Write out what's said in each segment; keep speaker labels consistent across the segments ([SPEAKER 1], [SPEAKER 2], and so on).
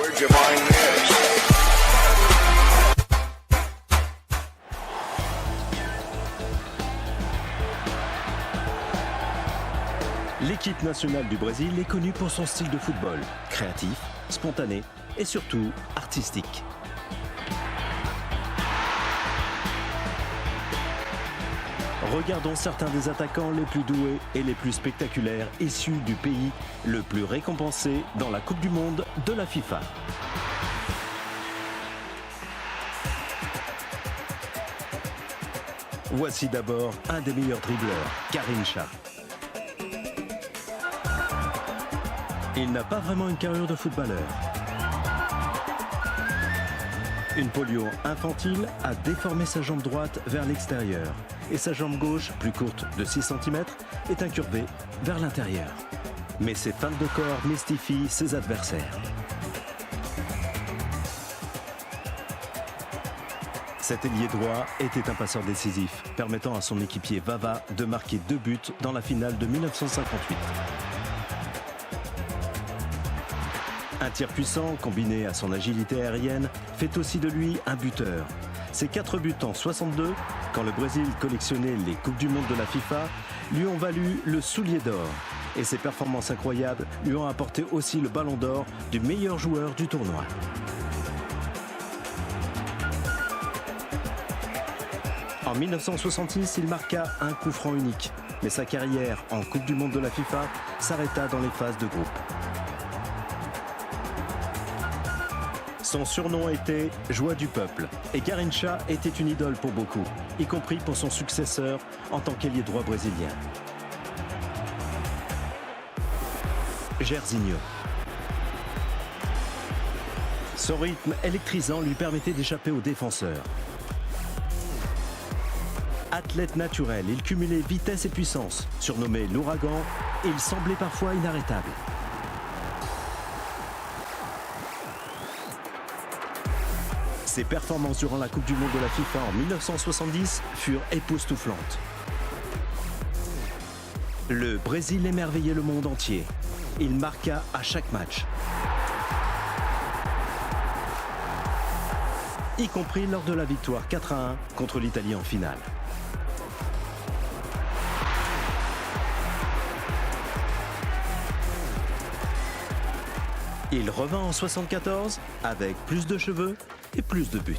[SPEAKER 1] Where'd you find this?
[SPEAKER 2] L'équipe nationale du Brésil est connue pour son style de football, créatif, spontané et surtout artistique. Regardons certains des attaquants les plus doués et les plus spectaculaires issus du pays le plus récompensé dans la Coupe du Monde de la FIFA. Voici d'abord un des meilleurs dribbleurs, Garrincha. Il n'a pas vraiment une carrure de footballeur. Une polio infantile a déformé sa jambe droite vers l'extérieur et sa jambe gauche, plus courte de 6 cm, est incurvée vers l'intérieur. Mais ses feintes de corps mystifient ses adversaires. Cet ailier droit était un passeur décisif, permettant à son équipier Vava de marquer 2 buts dans la finale de 1958. Un tir puissant, combiné à son agilité aérienne, fait aussi de lui un buteur. Ses 4 buts en 62, quand le Brésil collectionnait les Coupes du Monde de la FIFA, lui ont valu le soulier d'or. Et ses performances incroyables lui ont apporté aussi le ballon d'or du meilleur joueur du tournoi. En 1966, il marqua un coup franc unique, mais sa carrière en Coupe du Monde de la FIFA s'arrêta dans les phases de groupe. Son surnom était « Joie du peuple » et Garrincha était une idole pour beaucoup, y compris pour son successeur en tant qu'ailier droit brésilien. Jairzinho. Son rythme électrisant lui permettait d'échapper aux défenseurs. Athlète naturel, il cumulait vitesse et puissance. Surnommé l'ouragan, il semblait parfois inarrêtable. Ses performances durant la Coupe du Monde de la FIFA en 1970 furent époustouflantes. Le Brésil émerveillait le monde entier. Il marqua à chaque match, y compris lors de la victoire 4-1 contre l'Italie en finale. Il revint en 1974 avec plus de cheveux et plus de buts.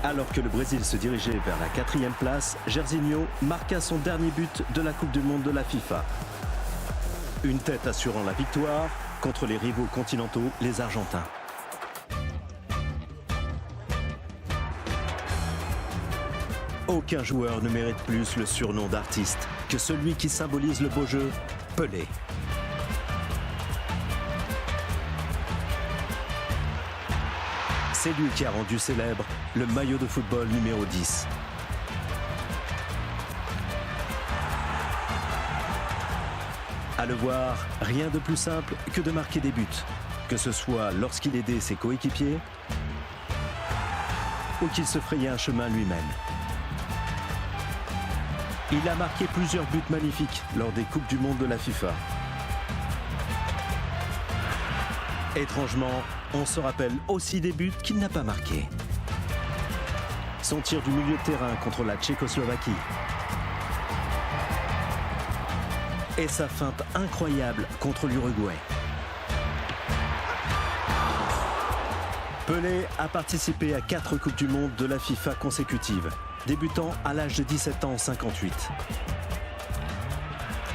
[SPEAKER 2] Alors que le Brésil se dirigeait vers la 4e place, Jairzinho marqua son dernier but de la Coupe du Monde de la FIFA. Une tête assurant la victoire contre les rivaux continentaux, les Argentins. Aucun joueur ne mérite plus le surnom d'artiste que celui qui symbolise le beau jeu, Pelé. C'est lui qui a rendu célèbre le maillot de football numéro 10. À le voir, rien de plus simple que de marquer des buts, que ce soit lorsqu'il aidait ses coéquipiers ou qu'il se frayait un chemin lui-même. Il a marqué plusieurs buts magnifiques lors des Coupes du Monde de la FIFA. Étrangement, on se rappelle aussi des buts qu'il n'a pas marqués. Son tir du milieu de terrain contre la Tchécoslovaquie. Et sa feinte incroyable contre l'Uruguay. Pelé a participé à 4 Coupes du Monde de la FIFA consécutives, débutant à l'âge de 17 ans en 58.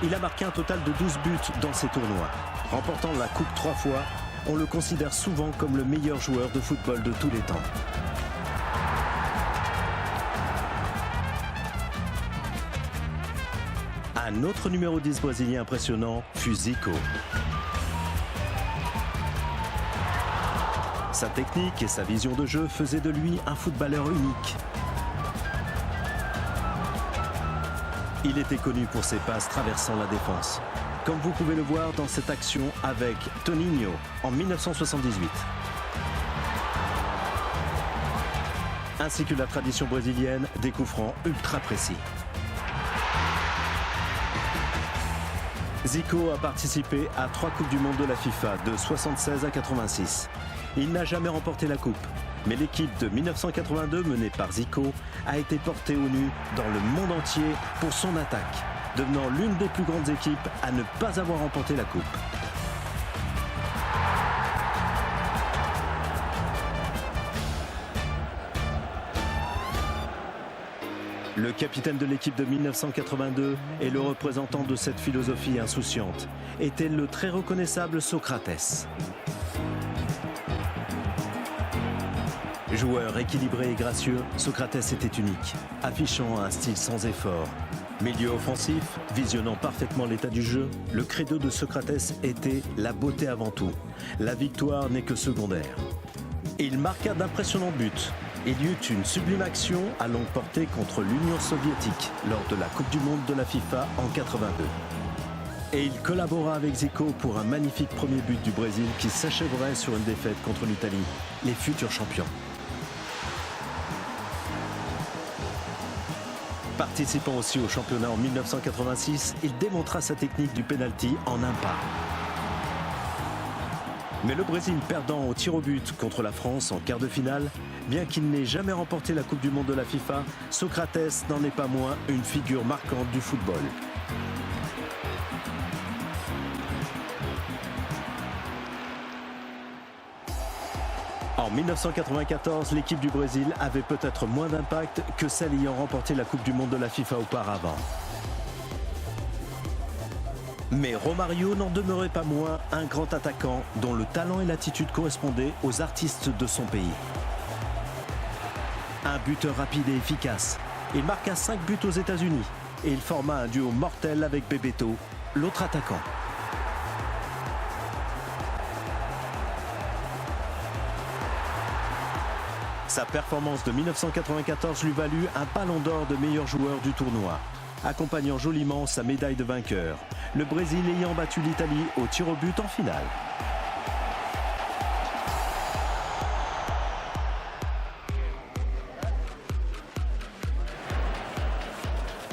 [SPEAKER 2] Il a marqué un total de 12 buts dans ces tournois. Remportant la Coupe 3 fois, on le considère souvent comme le meilleur joueur de football de tous les temps. Un autre numéro 10 brésilien impressionnant fut Zico. Sa technique et sa vision de jeu faisaient de lui un footballeur unique. Il était connu pour ses passes traversant la défense, comme vous pouvez le voir dans cette action avec Toninho en 1978. Ainsi que la tradition brésilienne des coups francs ultra précis. Zico a participé à 3 Coupes du Monde de la FIFA, de 76 à 86. Il n'a jamais remporté la Coupe, mais l'équipe de 1982, menée par Zico, a été portée au nu dans le monde entier pour son attaque, devenant l'une des plus grandes équipes à ne pas avoir remporté la Coupe. Le capitaine de l'équipe de 1982 et le représentant de cette philosophie insouciante était le très reconnaissable Socrates. Joueur équilibré et gracieux, Socrates était unique, affichant un style sans effort. Milieu offensif, visionnant parfaitement l'état du jeu, le credo de Socrates était la beauté avant tout. La victoire n'est que secondaire. Il marqua d'impressionnants buts. Il y eut une sublime action à longue portée contre l'Union soviétique lors de la Coupe du Monde de la FIFA en 82. Et il collabora avec Zico pour un magnifique premier but du Brésil qui s'achèverait sur une défaite contre l'Italie, les futurs champions. Participant aussi au championnat en 1986, il démontra sa technique du penalty en un pas. Mais le Brésil perdant au tir au but contre la France en quart de finale, bien qu'il n'ait jamais remporté la Coupe du Monde de la FIFA, Socrates n'en est pas moins une figure marquante du football. En 1994, l'équipe du Brésil avait peut-être moins d'impact que celle ayant remporté la Coupe du Monde de la FIFA auparavant. Mais Romario n'en demeurait pas moins un grand attaquant dont le talent et l'attitude correspondaient aux artistes de son pays. Un buteur rapide et efficace. Il marqua 5 buts aux États-Unis et il forma un duo mortel avec Bebeto, l'autre attaquant. Sa performance de 1994 lui valut un ballon d'or de meilleur joueur du tournoi, accompagnant joliment sa médaille de vainqueur, le Brésil ayant battu l'Italie au tir au but en finale.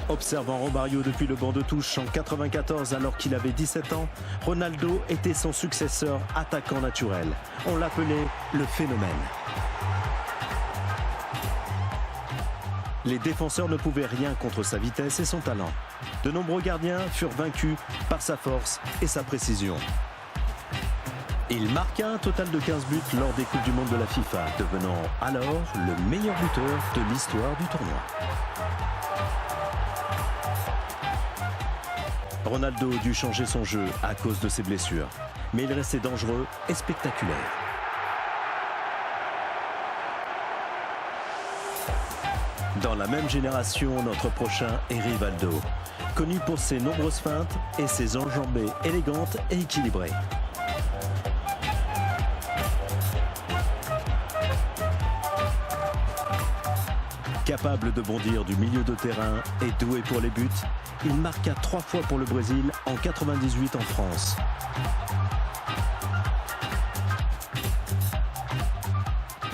[SPEAKER 2] Observant Romario depuis le banc de touche en 1994 alors qu'il avait 17 ans, Ronaldo était son successeur attaquant naturel. On l'appelait le phénomène. Les défenseurs ne pouvaient rien contre sa vitesse et son talent. De nombreux gardiens furent vaincus par sa force et sa précision. Il marqua un total de 15 buts lors des Coupes du Monde de la FIFA, devenant alors le meilleur buteur de l'histoire du tournoi. Ronaldo dut changer son jeu à cause de ses blessures, mais il restait dangereux et spectaculaire. Dans la même génération, notre prochain est Rivaldo, connu pour ses nombreuses feintes et ses enjambées élégantes et équilibrées. Capable de bondir du milieu de terrain et doué pour les buts, il marqua 3 fois pour le Brésil en 1998 en France.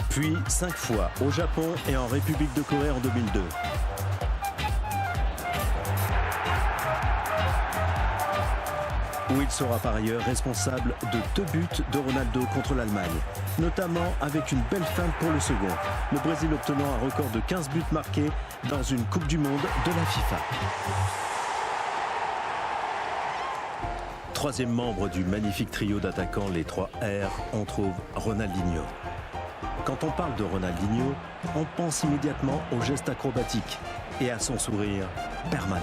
[SPEAKER 2] Puis 5 fois au Japon et en République de Corée en 2002. Où il sera par ailleurs responsable de 2 buts de Ronaldo contre l'Allemagne, notamment avec une belle feinte pour le second, le Brésil obtenant un record de 15 buts marqués dans une Coupe du Monde de la FIFA. Troisième membre du magnifique trio d'attaquants, les 3 R, on trouve Ronaldinho. Quand on parle de Ronaldinho, on pense immédiatement aux gestes acrobatiques et à son sourire permanent.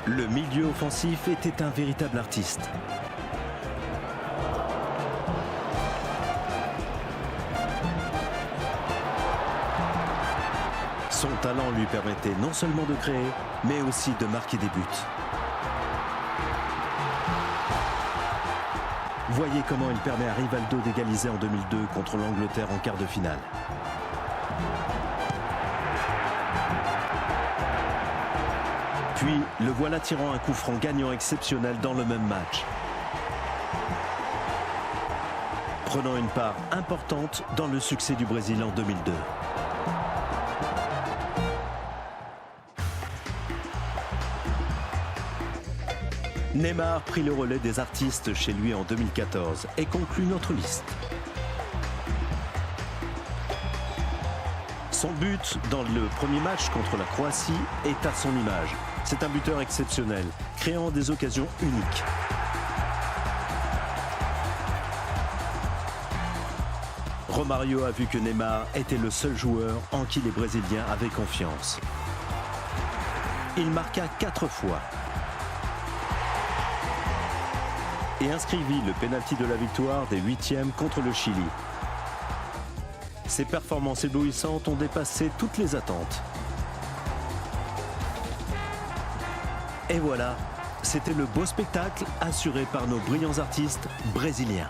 [SPEAKER 2] Le milieu offensif était un véritable artiste. Son talent lui permettait non seulement de créer, mais aussi de marquer des buts. Voyez comment il permet à Rivaldo d'égaliser en 2002 contre l'Angleterre en quart de finale. Puis, le voilà tirant un coup franc gagnant exceptionnel dans le même match. Prenant une part importante dans le succès du Brésil en 2002. Neymar prit le relais des artistes chez lui en 2014 et conclut notre liste. Son but dans le premier match contre la Croatie est à son image. C'est un buteur exceptionnel, créant des occasions uniques. Romario a vu que Neymar était le seul joueur en qui les Brésiliens avaient confiance. Il marqua 4 fois et inscrivit le pénalty de la victoire des 8e contre le Chili. Ses performances éblouissantes ont dépassé toutes les attentes. Et voilà, c'était le beau spectacle assuré par nos brillants artistes brésiliens.